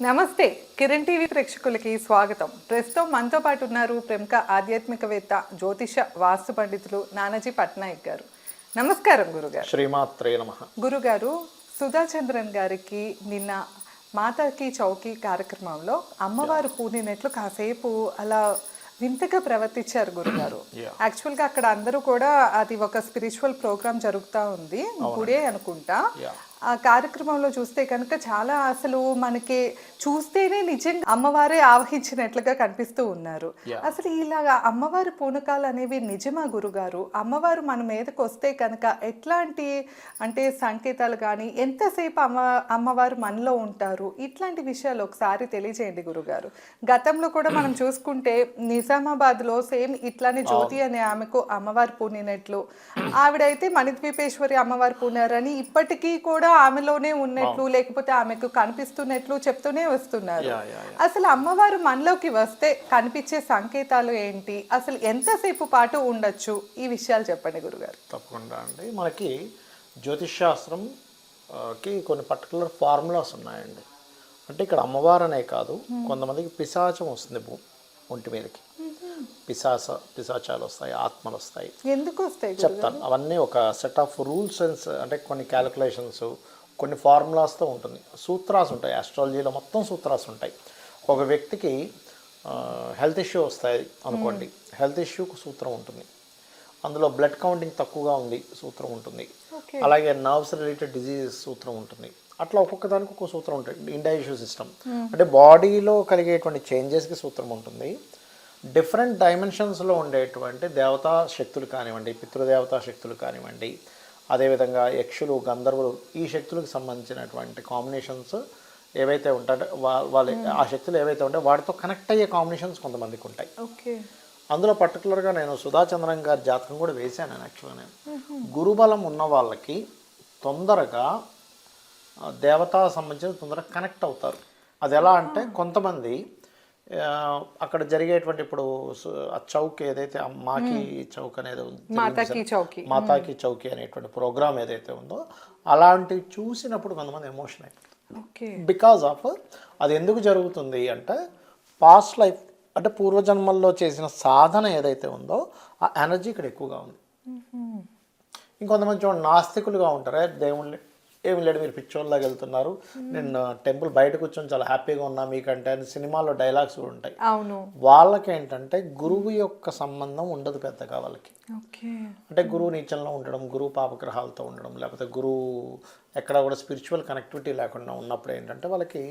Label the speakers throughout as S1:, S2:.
S1: నమస్తే కిరణ్ టీవీ ప్రేక్షకులకి స్వాగతం. ప్రస్తుతం మనతో పాటు ఉన్నారు ప్రముఖ ఆధ్యాత్మికవేత్త జ్యోతిష వాస్తు పండితులు నానాజీ పట్నాయక్ గారు. నమస్కారం గురుగారు.
S2: శ్రీమాత్రే నమః.
S1: గురుగారు, సుధాచంద్రన్ గారికి నిన్న మాతాకి చౌకీ కార్యక్రమంలో అమ్మవారు పూనినట్లు కాసేపు అలా వింతగా ప్రవర్తించారు గురుగారు. యాక్చువల్గా అక్కడ అందరూ కూడా అది ఒక స్పిరిచువల్ ప్రోగ్రామ్ జరుగుతూ ఉంది, గుడే అనుకుంటా. ఆ కార్యక్రమంలో చూస్తే కనుక చాలా అసలు మనకి చూస్తేనే నిజంగా అమ్మవారే ఆవహించినట్లుగా కనిపిస్తూ ఉన్నారు. అసలు ఇలాగా అమ్మవారి పూనకాలు అనేవి నిజమా గురుగారు? అమ్మవారు మన మీదకి వస్తే కనుక ఎట్లాంటి అంటే సంకేతాలు కానీ ఎంతసేపు అమ్మవారు మనలో ఉంటారు, ఇట్లాంటి విషయాలు ఒకసారి తెలియజేయండి గురుగారు. గతంలో కూడా మనం చూసుకుంటే నిజామాబాద్లో సేమ్ ఇట్లానే జ్యోతి అనే ఆమెకు అమ్మవారు పూనినట్లు, ఆవిడైతే మణిద్వీపేశ్వరి అమ్మవారు పూనారని ఇప్పటికీ కూడా ఆమెలోనే ఉన్నట్లు లేకపోతే ఆమెకు కనిపిస్తున్నట్లు చెప్తూనే వస్తున్నారు. అసలు అమ్మవారు మనలోకి వస్తే కనిపించే సంకేతాలు ఏంటి, అసలు ఎంతసేపు పాటు ఉండొచ్చు, ఈ విషయాలు చెప్పండి గురుగారు.
S2: తప్పకుండా అండి. మనకి జ్యోతిష్ శాస్త్రం కి కొన్ని పర్టికులర్ ఫార్ములాస్ ఉన్నాయండి. అంటే ఇక్కడ అమ్మవారు అనే కాదు, కొంతమందికి పిశాచం వస్తుంది ఒంటి మీదకి. పిశాచాలు వస్తాయి, ఆత్మలు వస్తాయి.
S1: ఎందుకు వస్తాయి
S2: చెప్తాను. అవన్నీ ఒక సెట్ ఆఫ్ రూల్స్ అండ్ అంటే కొన్ని క్యాలిక్యులేషన్స్, కొన్ని ఫార్ములాస్తో ఉంటుంది. సూత్రాస్ ఉంటాయి. ఆస్ట్రాలజీలో మొత్తం సూత్రాస్ ఉంటాయి. ఒక వ్యక్తికి హెల్త్ ఇష్యూ వస్తాయి అనుకోండి, హెల్త్ ఇష్యూకు సూత్రం ఉంటుంది. అందులో బ్లడ్ కౌంటింగ్ తక్కువగా ఉంది సూత్రం ఉంటుంది. అలాగే నర్వ్స్ రిలేటెడ్ డిజీజెస్ సూత్రం ఉంటుంది. అట్లా ఒక్కొక్క దానికి ఒక్కొక్క సూత్రం ఉంటుంది. ఇండైజెషన్ సిస్టమ్ అంటే బాడీలో కలిగేటువంటి చేంజెస్కి సూత్రం ఉంటుంది. డిఫరెంట్ డైమెన్షన్స్లో ఉండేటువంటి దేవతా శక్తులు కానివ్వండి, పితృదేవతా శక్తులు కానివ్వండి, అదేవిధంగా యక్షులు, గంధర్వులు, ఈ శక్తులకు సంబంధించినటువంటి కాంబినేషన్స్ ఏవైతే ఉంటాయో వాళ్ళు ఆ శక్తులు ఏవైతే ఉంటాయో వాటితో కనెక్ట్ అయ్యే కాంబినేషన్స్ కొంతమందికి ఉంటాయి. అందులో పర్టికులర్గా నేను సుధాచంద్రన్ గారి జాతకం కూడా వేశాను. యాక్చువల్గా నేను గురుబలం ఉన్న వాళ్ళకి తొందరగా దేవతా సంబంధించిన తొందరగా కనెక్ట్ అవుతారు. అది ఎలా అంటే కొంతమంది అక్కడ జరిగేటువంటి ఇప్పుడు చౌక్ ఏదైతే మాకి చౌక్ అనేది మాతాకి చౌకీ అనేటువంటి ప్రోగ్రామ్ ఏదైతే ఉందో అలాంటివి చూసినప్పుడు కొంతమంది ఎమోషన్ అయిపోతుంది. బికాజ్ ఆఫ్ అది ఎందుకు జరుగుతుంది అంటే పాస్ట్ లైఫ్ అంటే పూర్వజన్మల్లో చేసిన సాధన ఏదైతే ఉందో ఆ ఎనర్జీ ఇక్కడ ఎక్కువగా ఉంది. ఇంకొంతమంది చూడండి నాస్తికులుగా ఉంటారు. దేవుళ్ళని ఏమి లేడు, మీరు పిచ్చోళ్ళలాగా వెళ్తున్నారు, నేను టెంపుల్ బయట కూర్చొని చాలా హ్యాపీగా ఉన్నా మీకంటే అని సినిమాలో డైలాగ్స్ కూడా ఉంటాయి. వాళ్ళకి ఏంటంటే గురువు యొక్క సంబంధం ఉండదు పెద్దగా వాళ్ళకి. అంటే గురువు నీచంలో ఉండడం, గురువు పాపగ్రహాలతో ఉండడం, లేకపోతే గురువు ఎక్కడ కూడా స్పిరిచువల్ కనెక్టివిటీ లేకుండా ఉన్నప్పుడు ఏంటంటే వాళ్ళకి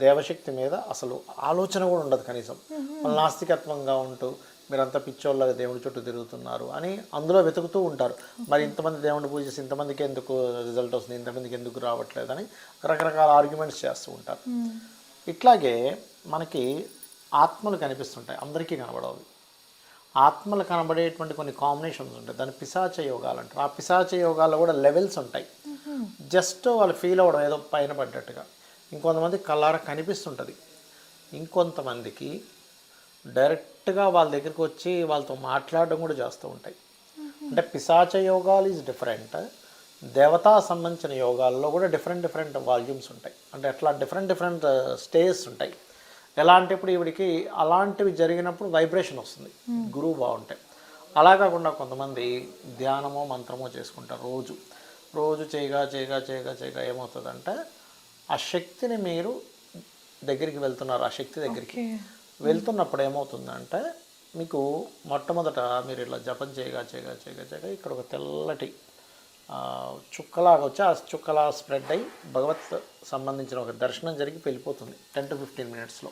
S2: దేవశక్తి మీద అసలు ఆలోచన కూడా ఉండదు కనీసం. వాళ్ళు నాస్తికత్వంగా ఉంటూ మీరంతా పిచ్చోళ్ళగా దేవుడి చుట్టూ తిరుగుతున్నారు అని అందులో వెతుకుతూ ఉంటారు. మరి ఇంతమంది దేవుడిని పూజిస్తే ఇంతమందికి ఎందుకు రిజల్ట్ వస్తుంది, ఇంతమందికి ఎందుకు రావట్లేదని రకరకాల ఆర్గ్యుమెంట్స్ చేస్తూ ఉంటారు. ఇట్లాగే మనకి ఆత్మలు కనిపిస్తుంటాయి, అందరికీ కనబడవు. ఆత్మలు కనబడేటువంటి కొన్ని కాంబినేషన్స్ ఉంటాయి. దాన్ని పిశాచ యోగాలు అంటారు. ఆ పిశాచ యోగాల్లో కూడా లెవెల్స్ ఉంటాయి. జస్ట్ వాళ్ళు ఫీల్ అవ్వడం ఏదో పైన పడ్డట్టుగా. ఇంకొంతమంది కళ్ళారా కనిపిస్తుంటుంది. ఇంకొంతమందికి డైరెక్ట్గా వాళ్ళ దగ్గరికి వచ్చి వాళ్ళతో మాట్లాడడం కూడా చేస్తూ ఉంటాయి. అంటే పిశాచ యోగాలు ఈజ్ డిఫరెంట్. దేవతా సంబంధించిన యోగాల్లో కూడా డిఫరెంట్ వాల్యూమ్స్ ఉంటాయి. అంటే అట్లా డిఫరెంట్ స్టేజెస్ ఉంటాయి. ఎలా అంటే ఇప్పుడు ఈవిడికి అలాంటివి జరిగినప్పుడు వైబ్రేషన్ వస్తుంది గురువు బాగుంటాయి. అలా కాకుండా కొంతమంది ధ్యానమో మంత్రమో చేసుకుంటారు. రోజు చేయగా ఏమవుతుందంటే ఆ శక్తిని మీరు దగ్గరికి వెళ్తున్నారు. ఆ శక్తి దగ్గరికి వెళ్తున్నప్పుడు ఏమవుతుందంటే మీకు మొట్టమొదట మీరు ఇలా జపం చేయగా ఇక్కడ ఒక తెల్లటి చుక్కలాగా వచ్చి ఆ చుక్కలా స్ప్రెడ్ అయ్యి భగవత్ సంబంధించిన ఒక దర్శనం జరిగి వెళ్ళిపోతుంది 10 to 15 మినిట్స్లో,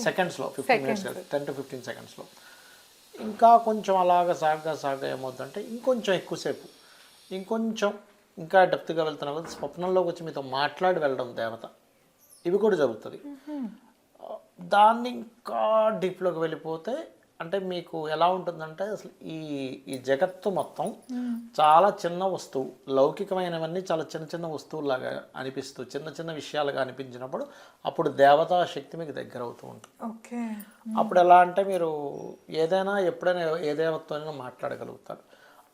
S2: సెకండ్స్లో, 15 మినిట్స్ 10 to 15 సెకండ్స్లో. ఇంకా కొంచెం అలాగా సాగా ఏమవుతుందంటే ఇంకొంచెం ఎక్కువసేపు ఇంకా డెప్త్గా వెళ్తున్నా కదా స్వప్నంలోకి వచ్చి మీతో మాట్లాడి వెళ్ళడం దేవత, ఇవి కూడా జరుగుతుంది. దాన్ని ఇంకా డీప్లోకి వెళ్ళిపోతే అంటే మీకు ఎలా ఉంటుందంటే అసలు ఈ జగత్తు మొత్తం చాలా చిన్న వస్తువు, లౌకికమైనవన్నీ చాలా చిన్న వస్తువులాగా అనిపిస్తూ చిన్న విషయాలుగా అనిపించినప్పుడు అప్పుడు దేవతా శక్తి మీకు దగ్గర అవుతూ ఉంటుంది. అప్పుడు ఎలా అంటే మీరు ఏదైనా ఎప్పుడైనా ఏ దేవతతోనైనా మాట్లాడగలుగుతారు.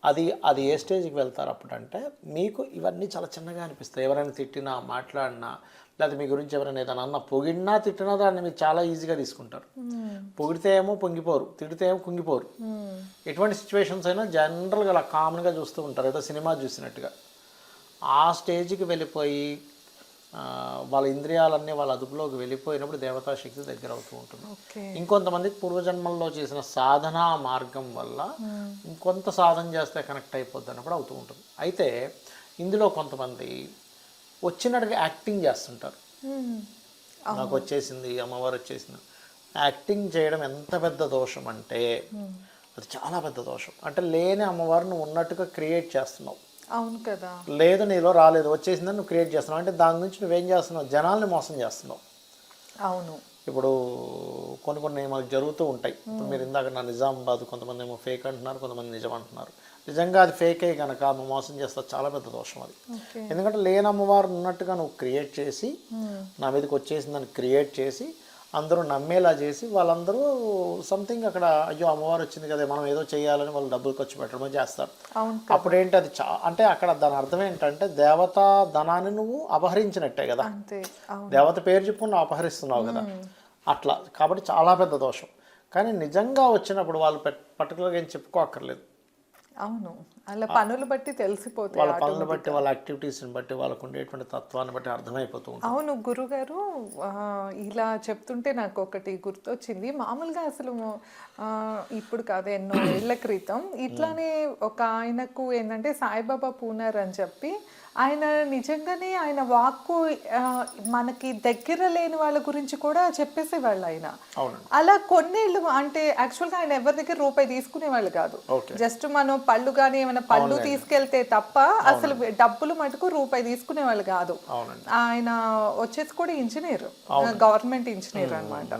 S2: అది అది ఏ స్టేజ్కి వెళ్తారు అప్పుడంటే మీకు ఇవన్నీ చాలా చిన్నగా అనిపిస్తాయి. ఎవరైనా తిట్టినా మాట్లాడినా లేదా మీ గురించి ఎవరైనా ఏదైనా అన్నా పొగిడినా తిట్టినా దాన్ని మీరు చాలా ఈజీగా తీసుకుంటారు. పొగిడితే ఏమో పొంగిపోరు, తిడితే ఏమో కుంగిపోరు. ఎటువంటి సిచ్యువేషన్స్ అయినా జనరల్గా అలా కామన్గా చూస్తూ ఉంటారు, ఏదో సినిమా చూసినట్టుగా. ఆ స్టేజ్కి వెళ్ళిపోయి వాళ్ళ ఇంద్రియాలన్నీ వాళ్ళ అదుపులోకి వెళ్ళిపోయినప్పుడు దేవతా శక్తి దగ్గర అవుతూ ఉంటుంది. ఇంకొంతమందికి పూర్వజన్మల్లో చేసిన సాధనా మార్గం వల్ల ఇంకొంత సాధన చేస్తే కనెక్ట్ అయిపోద్ది అన్నప్పుడు అవుతూ ఉంటుంది. అయితే ఇందులో కొంతమంది వచ్చినట్టుగా యాక్టింగ్ చేస్తుంటారు. నాకు వచ్చేసింది, అమ్మవారు వచ్చేసింది. యాక్టింగ్ చేయడం ఎంత పెద్ద దోషం అంటే అది చాలా పెద్ద దోషం. అంటే లేని అమ్మవారిని ఉన్నట్టుగా క్రియేట్ చేస్తున్నావు.
S1: అవును కదా.
S2: లేదు నీలో రాలేదు, వచ్చేసిందని నువ్వు క్రియేట్ చేస్తున్నావు. అంటే దాని నుంచి నువ్వేం చేస్తున్నావు, జనాల్ని మోసం చేస్తున్నావు.
S1: అవును.
S2: ఇప్పుడు కొన్ని మనకు జరుగుతూ ఉంటాయి. ఇప్పుడు మీరు ఇందాక నా నిజామాబాద్ కొంతమంది ఏమో ఫేక్ అంటున్నారు, కొంతమంది నిజం అంటున్నారు. నిజంగా అది ఫేకే కనుక నువ్వు మోసం చేస్తా చాలా పెద్ద దోషం అది. ఎందుకంటే లేని అమ్మవారు ఉన్నట్టుగా నువ్వు క్రియేట్ చేసి నా మీదకి వచ్చేసిందని క్రియేట్ చేసి అందరూ నమ్మేలా చేసి వాళ్ళందరూ సంథింగ్ అక్కడ అయ్యో అమ్మవారు వచ్చింది కదా మనం ఏదో చేయాలని వాళ్ళు డబ్బులు ఖర్చు పెట్టడమో చేస్తారు. అప్పుడు ఏంటి అది అంటే అక్కడ దాని అర్థం ఏంటంటే దేవతా ధనాన్ని నువ్వు అపహరించినట్టే కదా. దేవత పేరు చెప్పుకుని నువ్వు అపహరిస్తున్నావు కదా అట్లా. కాబట్టి చాలా పెద్ద దోషం. కానీ నిజంగా వచ్చినప్పుడు వాళ్ళు పర్టికులర్గా ఏం చెప్పుకోక్కర్లేదు.
S1: అవును, అలా పనులు బట్టి తెలిసిపోతాయి.
S2: వాళ్ళ పనులు బట్టి, వాళ్ళ యాక్టివిటీస్ని బట్టి, వాళ్ళకు ఉండేటువంటి తత్వాన్ని బట్టి అర్థమైపోతూ ఉంటుంది.
S1: అవును గురుగారు, ఇలా చెప్తుంటే నాకు ఒకటి గుర్తొచ్చింది. మామూలుగా అసలు ఇప్పుడు కాదు, ఎన్నో ఏళ్ల క్రితం ఇట్లానే ఒక ఆయనకు ఏంటంటే సాయిబాబా పూనార్ అని చెప్పి ఆయన నిజంగానే ఆయన వాక్కు మనకి దగ్గర లేని వాళ్ళ గురించి కూడా చెప్పేసేవాళ్ళు ఆయన. అలా కొన్నేళ్ళు అంటే యాక్చువల్గా ఆయన ఎవరి దగ్గర రూపాయి తీసుకునేవాళ్ళు కాదు. జస్ట్ మనం పళ్ళు కానీ ఏమైనా పళ్ళు తీసుకెళ్తే తప్ప అసలు డబ్బులు మటుకు రూపాయి తీసుకునేవాళ్ళు కాదు. ఆయన వచ్చేసి కూడా ఇంజనీర్, గవర్నమెంట్ ఇంజనీర్ అన్నమాట.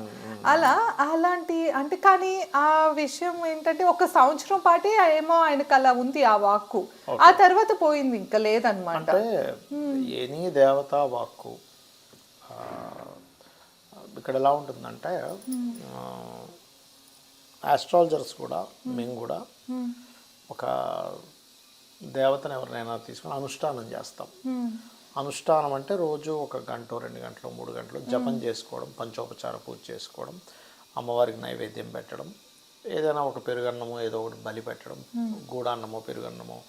S1: అలాంటి అంటే కానీ ఆ విషయం ఏంటంటే ఒక సంవత్సరం పాటే ఏమో ఆయనకు అలా ఉంది ఆ వాక్కు. ఆ తర్వాత పోయింది, ఇంకా లేదన్నమాట.
S2: అంటే ఎనీ దేవతా వాక్కు ఇక్కడ ఎలా ఉంటుందంటే ఆస్ట్రాలజర్స్ కూడా మేము కూడా ఒక దేవతను ఎవరినైనా తీసుకొని అనుష్ఠానం చేస్తాం. అనుష్ఠానం అంటే రోజు 1 గంట 2 గంటలు 3 గంటలు జపం చేసుకోవడం, పంచోపచార పూజ చేసుకోవడం, అమ్మవారికి నైవేద్యం పెట్టడం, ఏదైనా ఒక పెరుగన్నమో ఏదో ఒకటి బలి పెట్టడం, గూడాన్నమో పెరుగన్నమో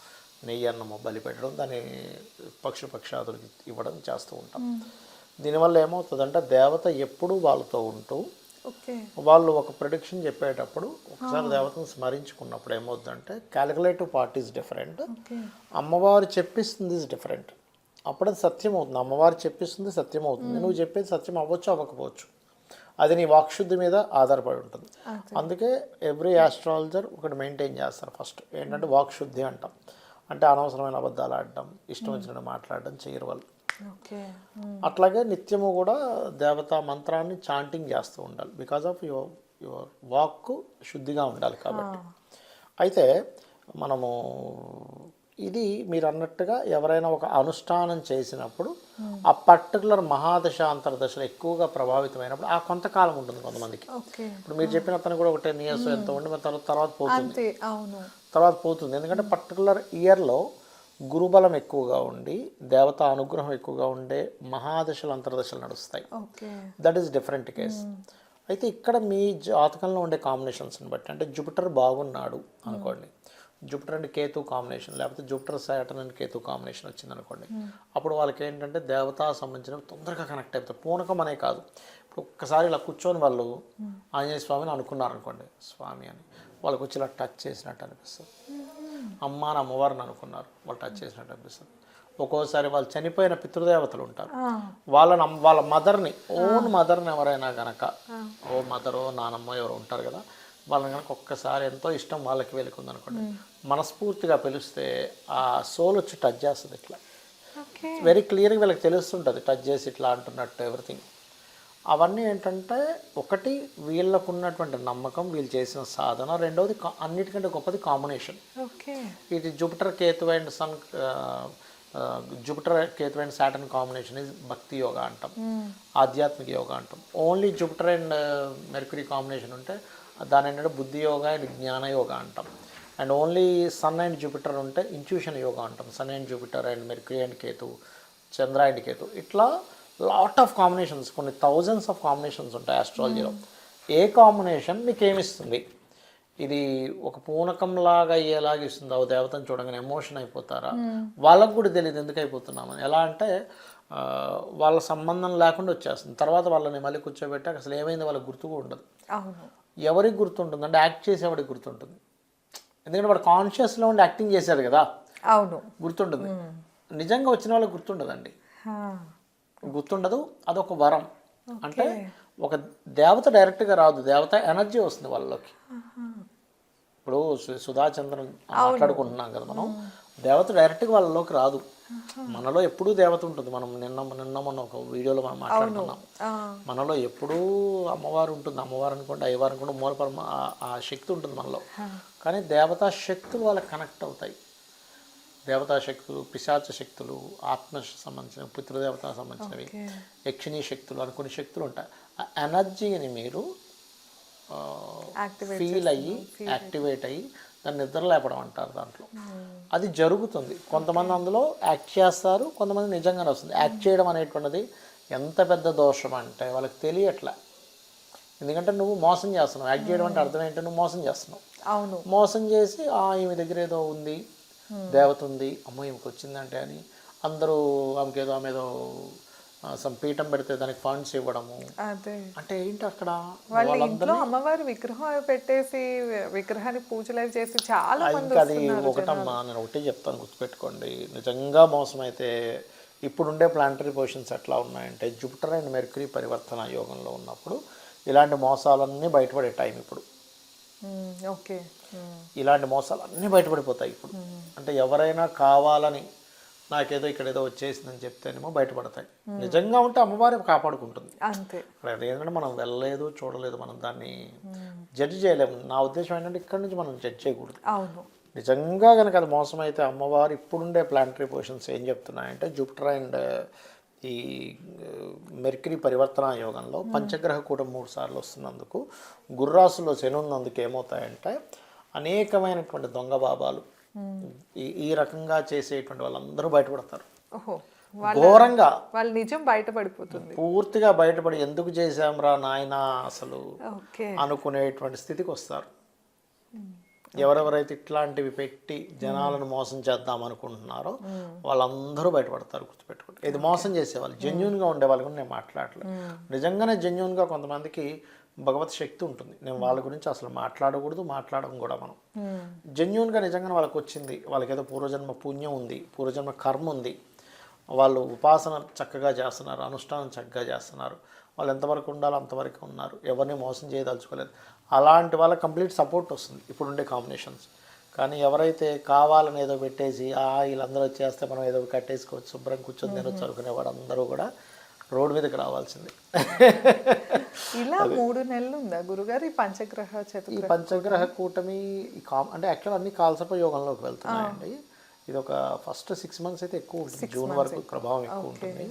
S2: నెయ్యి అన్నమో బలి పెట్టడం, దాన్ని పక్షాదులకి ఇవ్వడం చేస్తూ ఉంటాం. దీనివల్ల ఏమవుతుందంటే దేవత ఎప్పుడు వాళ్ళతో ఉంటూ వాళ్ళు ఒక ప్రిడిక్షన్ చెప్పేటప్పుడు ఒకసారి దేవతను స్మరించుకున్నప్పుడు ఏమవుతుందంటే క్యాలిక్యులేటివ్ పార్ట్ ఈజ్ డిఫరెంట్, అమ్మవారు చెప్పిస్తుంది ఈజ్ డిఫరెంట్. అప్పుడు అది సత్యం అవుతుంది. అమ్మవారు చెప్పిస్తుంది సత్యం అవుతుంది, నువ్వు చెప్పేది సత్యం అవ్వచ్చు అవ్వకపోవచ్చు, అది నీ వాక్శుద్ధి మీద ఆధారపడి ఉంటుంది. అందుకే ఎవ్రీ ఆస్ట్రాలజర్ ఒకటి మెయింటైన్ చేస్తారు. ఫస్ట్ ఏంటంటే వాక్శుద్ధి అంటాం. అంటే అనవసరమైన అబద్ధాలు ఆడటం, ఇష్టం వచ్చినట్టు మాట్లాడడం చేయరు వాళ్ళు. అట్లాగే నిత్యము కూడా దేవతా మంత్రాన్ని చాంటింగ్ చేస్తూ ఉండాలి. బికాజ్ ఆఫ్ యువర్ వాక్కు శుద్ధిగా ఉండాలి కాబట్టి. అయితే మనము ఇది మీరు అన్నట్టుగా ఎవరైనా ఒక అనుష్ఠానం చేసినప్పుడు ఆ పర్టికులర్ మహాదశ అంతర్దశలు ఎక్కువగా ప్రభావితమైనప్పుడు ఆ కొంతకాలం ఉంటుంది కొంతమందికి. ఇప్పుడు మీరు చెప్పిన అతను కూడా ఒక 10 years ఎంత ఉండి తర్వాత పోతుంది. తర్వాత పోతుంది. ఎందుకంటే పర్టికులర్ ఇయర్లో గురుబలం ఎక్కువగా ఉండి దేవతా అనుగ్రహం ఎక్కువగా ఉండే మహాదశలు అంతర్దశలు నడుస్తాయి. That is different case. అయితే ఇక్కడ మీ జాతకంలో ఉండే కాంబినేషన్స్ని బట్టి అంటే జూపిటర్ బాగున్నాడు అనుకోండి, జూపిటర్ అండ్ కేతు కాంబినేషన్, లేకపోతే Jupiter Saturn and Ketu combination వచ్చింది అనుకోండి, అప్పుడు వాళ్ళకి ఏంటంటే దేవతా సంబంధించినవి తొందరగా కనెక్ట్ అయిపోతాయి. పూనకం అనే కాదు, ఇప్పుడు ఒక్కసారి ఇలా కూర్చొని వాళ్ళు ఆంజనేయ స్వామిని అనుకున్నారు అనుకోండి, స్వామి అని వాళ్ళకి వచ్చి ఇలా టచ్ చేసినట్టు అనిపిస్తుంది. అమ్మ అని అమ్మవారిని అనుకున్నారు, వాళ్ళు టచ్ చేసినట్టు అనిపిస్తుంది. ఒక్కోసారి వాళ్ళు చనిపోయిన పితృదేవతలు ఉంటారు, వాళ్ళ మదర్ని, ఓన్ మదర్ని ఎవరైనా కనుక, ఓ మదరో నానమ్మో ఎవరు ఉంటారు కదా, వాళ్ళని కనుక ఒక్కసారి ఎంతో ఇష్టం వాళ్ళకి వెళ్ళుకుంది అనుకోండి, మనస్ఫూర్తిగా పిలిస్తే ఆ సోల్ వచ్చి టచ్ చేస్తుంది. ఇట్లా వెరీ క్లియర్గా వీళ్ళకి తెలుస్తుంటుంది, టచ్ చేసి ఇట్లా అంటున్నట్టు ఎవ్రీథింగ్. అవన్నీ ఏంటంటే ఒకటి వీళ్ళకు ఉన్నటువంటి నమ్మకం, వీళ్ళు చేసిన సాధన, రెండవది అన్నిటికంటే గొప్పది కాంబినేషన్. ఇది Jupiter Ketu and sun, Jupiter Ketu and Saturn combination is భక్తి యోగా అంటాం, ఆధ్యాత్మిక యోగా అంటాం. Only Jupiter and Mercury combination ఉంటే దాని ఏంటంటే బుద్ధి యోగా అండ్ జ్ఞాన యోగా అంటాం. And only sun and Jupiter ఉంటే ఇంట్యూషన్ యోగా అంటాం. Sun and Jupiter and Mercury and Ketu, Chandra and Ketu, ఇట్లా లాట్ ఆఫ్ కాంబినేషన్స్, కొన్ని థౌజండ్స్ ఆఫ్ కాంబినేషన్స్ ఉంటాయి ఆస్ట్రాలజీలో. ఏ కాంబినేషన్ మీకు ఏమిస్తుంది, ఇది ఒక పూనకంలాగా అయ్యేలాగా ఇస్తుంది, ఓ దేవతను చూడగానే ఎమోషన్ అయిపోతారా, వాళ్ళకు కూడా తెలియదు ఎందుకు అయిపోతున్నామని. ఎలా అంటే వాళ్ళ సంబంధం లేకుండా వచ్చేస్తుంది. తర్వాత వాళ్ళని మళ్ళీ కూర్చోబెట్టాక అసలు ఏమైంది వాళ్ళకి గుర్తు కూడా ఉండదు.
S1: అవును.
S2: ఎవరికి గుర్తుంటుంది అంటే యాక్ట్ చేసేవాడికి గుర్తుంటుంది. ఎందుకంటే వాడు కాన్షియస్లో ఉండి యాక్టింగ్ చేశాడు కదా,
S1: అవును,
S2: గుర్తుంటుంది. నిజంగా వచ్చిన వాళ్ళకి గుర్తుండదండి, గుర్తుండదు. అదొక వరం. అంటే ఒక దేవత డైరెక్ట్గా రాదు, దేవత ఎనర్జీ వస్తుంది వాళ్ళకి. ఇప్పుడు సుధాచంద్రన్ మాట్లాడుకుంటున్నాం కదా మనం, దేవత డైరెక్ట్గా వాళ్ళలోకి రాదు. మనలో ఎప్పుడూ దేవత ఉంటుంది. మనం నిన్న మొన్న ఒక వీడియోలో మనం మాట్లాడుతున్నాం, మనలో ఎప్పుడూ అమ్మవారు ఉంటుంది. అమ్మవారు అనుకోండి, అయ్యవారు అనుకోండి, మూలపరమ ఆ శక్తి ఉంటుంది మనలో. కానీ దేవతా శక్తులు వాళ్ళకి కనెక్ట్ అవుతాయి. దేవతా శక్తులు, పిశాచ శక్తులు, ఆత్మ సంబంధించినవి, పితృదేవత సంబంధించినవి, యక్షిణీ శక్తులు అని కొన్ని శక్తులు ఉంటాయి. ఆ ఎనర్జీని మీరు ఫీల్ అయ్యి యాక్టివేట్ అయ్యి దాన్ని నిద్ర లేపడం అంటారు. దాంట్లో అది జరుగుతుంది. కొంతమంది అందులో యాక్ట్ చేస్తారు, కొంతమంది నిజంగానే వస్తుంది. యాక్ట్ చేయడం అనేటువంటిది ఎంత పెద్ద దోషం అంటే వాళ్ళకి తెలియట్లే. ఎందుకంటే నువ్వు మోసం చేస్తున్నావు. యాక్ట్ చేయడం అంటే అర్థం ఏంటంటే నువ్వు మోసం చేస్తున్నావు.
S1: అవును,
S2: మోసం చేసి ఈమె దగ్గర ఏదో ఉంది, దేవత ఉంది, అమ్మో ఈమెకి వచ్చిందంటే అని అందరూ ఆమె ఏదో పీఠం పెడితే దానికి ఫండ్స్ ఇవ్వడము. అంటే ఏంటి అక్కడ
S1: వాళ్ళ ఇంట్లో అమ్మవారి విగ్రహం పెట్టేసి విగ్రహాన్ని పూజలు చేసి చాలా మంది.
S2: అది ఒకటమ్మా, నేను ఒకటే చెప్తాను, గుర్తుపెట్టుకోండి. నిజంగా మోసం అయితే ఇప్పుడుండే ప్లానటరీ పొజిషన్స్ ఎట్లా ఉన్నాయంటే, జూపిటర్ అండ్ మెర్క్యూరీ పరివర్తన యోగంలో ఉన్నప్పుడు ఇలాంటి మోసాలన్నీ బయటపడే టైం ఇప్పుడు.
S1: ఓకే,
S2: ఇలాంటి మోసాలు అన్నీ బయటపడిపోతాయి ఇప్పుడు. అంటే ఎవరైనా కావాలని నాకేదో ఇక్కడ ఏదో వచ్చేసిందని చెప్తేనేమో బయటపడతాయి. నిజంగా ఉంటే అమ్మవారి కాపాడుకుంటుంది
S1: అంతే.
S2: ఏంటంటే మనం వెళ్ళలేదు, చూడలేదు, మనం దాన్ని జడ్జి చేయలేము. నా ఉద్దేశం ఏంటంటే ఇక్కడ నుంచి మనం జడ్జి చేయకూడదు.
S1: అవును,
S2: నిజంగా కనుక అది మోసం అయితే అమ్మవారు ఇప్పుడుండే ప్లానటరీ పొజిషన్స్ ఏం చెప్తున్నాయంటే, జూపిటర్ అండ్ ఈ మెర్క్యూరీ పరివర్తన యోగంలో పంచగ్రహ కూటం 3 సార్లు వస్తున్నందుకు, గుర్రాసులో శని ఉన్నందుకు ఏమవుతాయంటే అనేకమైనటువంటి దొంగ బాబాలు, ఈ రకంగా చేసేటువంటి వాళ్ళందరూ బయటపడతారు. ఘోరంగా
S1: వాళ్ళ నిజం బయటపడిపోతుంది,
S2: పూర్తిగా బయటపడి ఎందుకు చేశాంరా నాయన అసలు అనుకునేటువంటి స్థితికి వస్తారు. ఎవరెవరైతే ఇట్లాంటివి పెట్టి జనాలను మోసం చేద్దాం అనుకుంటున్నారో వాళ్ళందరూ బయటపడతారు. గుర్తుపెట్టుకోండి, ఇది మోసం చేసేవాళ్ళు. జెన్యున్గా ఉండే వాళ్ళు కూడా నేను మాట్లాడలేదు. నిజంగానే జెన్యున్గా కొంతమందికి భగవత్ శక్తి ఉంటుంది. నేను వాళ్ళ గురించి అసలు మాట్లాడకూడదు, మాట్లాడడం కూడా మనం. జెన్యున్గా నిజంగానే వాళ్ళకి వచ్చింది, వాళ్ళకి ఏదో పూర్వజన్మ పుణ్యం ఉంది, పూర్వజన్మ కర్మ ఉంది, వాళ్ళు ఉపాసన చక్కగా చేస్తున్నారు, అనుష్ఠానం చక్కగా చేస్తున్నారు, వాళ్ళు ఎంతవరకు ఉండాలో అంతవరకు ఉన్నారు, ఎవరిని మోసం చేయదలుచుకోలేదు. అలాంటి వాళ్ళకి కంప్లీట్ సపోర్ట్ వస్తుంది ఇప్పుడుండే కాంబినేషన్స్. కానీ ఎవరైతే కావాలని ఏదో పెట్టేసి వీళ్ళందరూ వచ్చేస్తే మనం ఏదో కట్టేసుకోవచ్చు, శుభ్రం కూర్చొని తినొచ్చు అనుకునే వాళ్ళందరూ కూడా రోడ్డు మీదకి రావాల్సింది.
S1: ఇలా 3 నెలలు ఉందా గురుగారు ఈ పంచగ్రహ చతుర్గ్రహ?
S2: ఈ పంచగ్రహ కూటమి అంటే యాక్చువల్ అన్ని కాలసర్ప యోగంలోకి వెళ్తున్నాయండి. ఇది ఒక ఫస్ట్ 6 months అయితే ఎక్కువ ఉంటుంది, జూన్ వరకు ప్రభావం ఎక్కువ ఉంటుంది.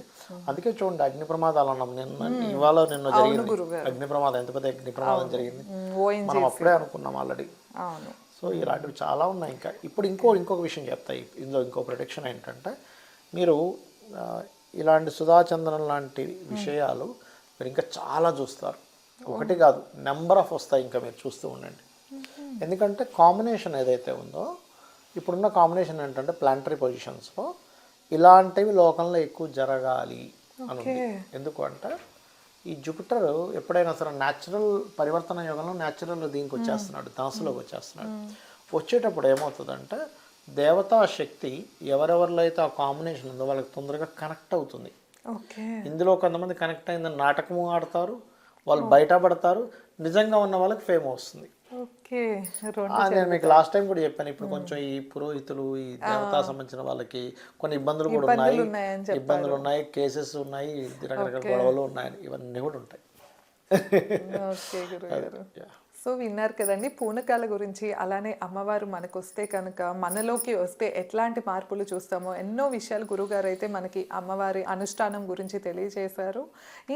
S2: అందుకే చూడండి, అగ్ని ప్రమాదాలు అన్నాం నిన్న జరిగింది. అగ్ని ప్రమాదం, ఎంత పెద్ద అగ్ని ప్రమాదం జరిగింది మనం అప్పుడే అనుకున్నాం ఆల్రెడీ. సో ఇలాంటివి చాలా ఉన్నాయి. ఇంకా ఇప్పుడు ఇంకొక విషయం చెప్తాయి ఇందులో. ఇంకో ప్రొటెక్షన్ ఏంటంటే, మీరు ఇలాంటి సుధాచంద్రన్ లాంటి విషయాలు మీరు ఇంకా చాలా చూస్తారు. ఒకటి కాదు, నెంబర్ ఆఫ్ వస్తాయి. ఇంకా మీరు చూస్తూ ఉండండి. ఎందుకంటే కాంబినేషన్ ఏదైతే ఉందో, ఇప్పుడున్న కాంబినేషన్ ఏంటంటే ప్లానటరీ పొజిషన్స్లో ఇలాంటివి లోకంలో ఎక్కువ జరగాలి అని. ఎందుకు అంటే ఈ జూపిటర్ ఎప్పుడైనా సరే న్యాచురల్ పరివర్తన యోగంలో న్యాచురల్ దీనికి వచ్చేస్తున్నాడు, ధనస్సులోకి వచ్చేస్తున్నాడు. వచ్చేటప్పుడు ఏమవుతుందంటే దేవతా శక్తి ఎవరెవరిలో అయితే ఆ కాంబినేషన్ ఉందో వాళ్ళకి తొందరగా కనెక్ట్ అవుతుంది. ఇందులో కొంతమంది కనెక్ట్ అయిందని నాటకము ఆడతారు, వాళ్ళు బయటపడతారు, నిజంగా ఉన్న వాళ్ళకి ఫేమ్ వస్తుంది. నేను మీకు లాస్ట్ టైం కూడా చెప్పాను. ఇప్పుడు కొంచెం ఈ పురోహితులు, ఈ దేవతా సంబంధించిన వాళ్ళకి కొన్ని ఇబ్బందులు కూడా ఉన్నాయి, కేసెస్ ఉన్నాయి, రకరకాల గొడవలు ఉన్నాయి, ఇవన్నీ కూడా ఉంటాయి.
S1: సో విన్నారు కదండి పూనకాల గురించి. అలానే అమ్మవారు మనకు వస్తే కనుక, మనలోకి వస్తే ఎట్లాంటి మార్పులు చూస్తామో ఎన్నో విషయాలు గురుగారు అయితే మనకి అమ్మవారి అనుష్ఠానం గురించి తెలియజేశారు.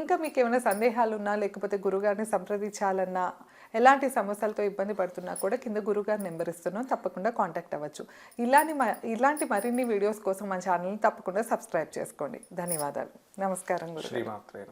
S1: ఇంకా మీకు ఏమైనా సందేహాలు ఉన్నా, లేకపోతే గురుగారిని సంప్రదించాలన్నా, ఎలాంటి సమస్యలతో ఇబ్బంది పడుతున్నా కూడా కింద గురుగారు నెంబర్ ఇస్తున్నాం, తప్పకుండా కాంటాక్ట్ అవ్వచ్చు. ఇలాంటి మరిన్ని వీడియోస్ కోసం మన ఛానల్ని తప్పకుండా సబ్స్క్రైబ్ చేసుకోండి. ధన్యవాదాలు. నమస్కారం గురు.
S2: శ్రీమాత్రే.